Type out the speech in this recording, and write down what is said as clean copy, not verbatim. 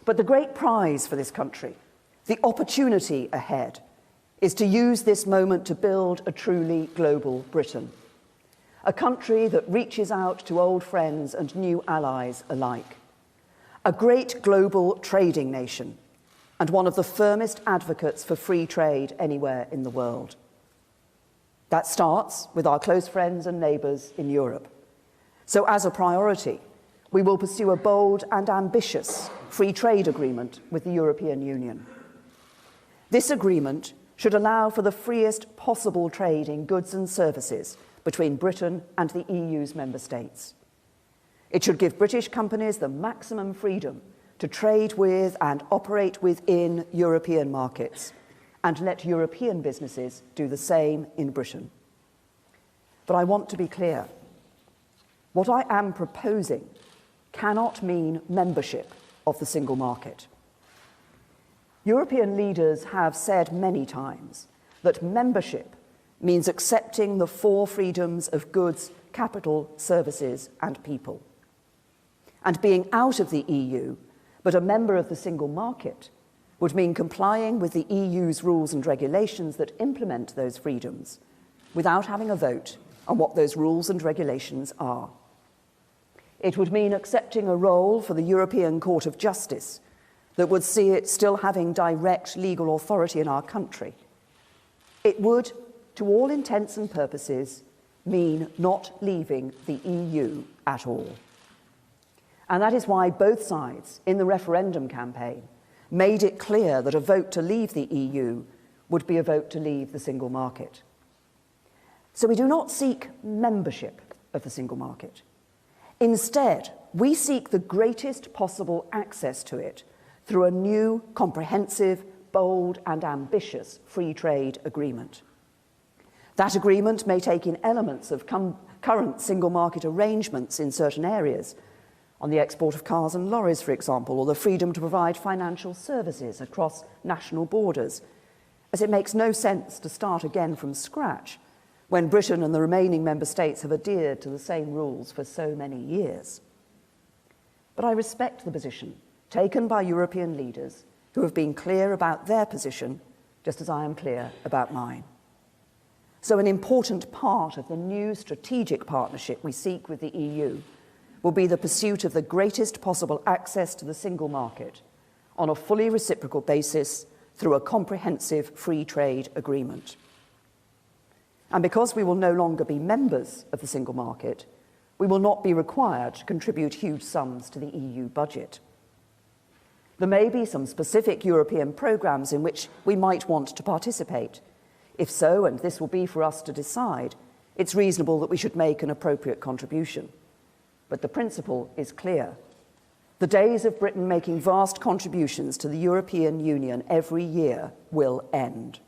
But the great prize for this country, the opportunity ahead, is to use this moment to build a truly global Britain. A country that reaches out to old friends and new allies alike. A great global trading nation and one of the firmest advocates for free trade anywhere in the world. That starts with our close friends and neighbours in Europe. So as a priority, we will pursue a bold and ambitious free trade agreement with the European Union. This agreement should allow for the freest possible trade in goods and services between Britain and the EU's member states. It should give British companies the maximum freedom to trade with and operate within European markets, and let European businesses do the same in Britain. But I want to be clear. What I am proposing cannot mean membership of the single market. European leaders have said many times that membership means accepting the four freedoms of goods, capital, services, and people. And being out of the EU, but a member of the single market, would mean complying with the EU's rules and regulations that implement those freedoms without having a vote on what those rules and regulations are. It would mean accepting a role for the European Court of Justice that would see it still having direct legal authority in our country. It would, to all intents and purposes, mean not leaving the EU at all. And that is why both sides in the referendum campaign made it clear that a vote to leave the EU would be a vote to leave the single market. So we do not seek membership of the single market. Instead, we seek the greatest possible access to it through a new, comprehensive, bold and ambitious free trade agreement. That agreement may take in elements of current single market arrangements in certain areas, on the export of cars and lorries, for example, or the freedom to provide financial services across national borders, as it makes no sense to start again from scratch when Britain and the remaining member states have adhered to the same rules for so many years. But I respect the position taken by European leaders who have been clear about their position, just as I am clear about mine. So an important part of the new strategic partnership we seek with the EU will be the pursuit of the greatest possible access to the single market on a fully reciprocal basis through a comprehensive free trade agreement. And because we will no longer be members of the single market, we will not be required to contribute huge sums to the EU budget. There may be some specific European programmes in which we might want to participate. If so, and this will be for us to decide, it's reasonable that we should make an appropriate contribution. But the principle is clear. The days of Britain making vast contributions to the European Union every year will end.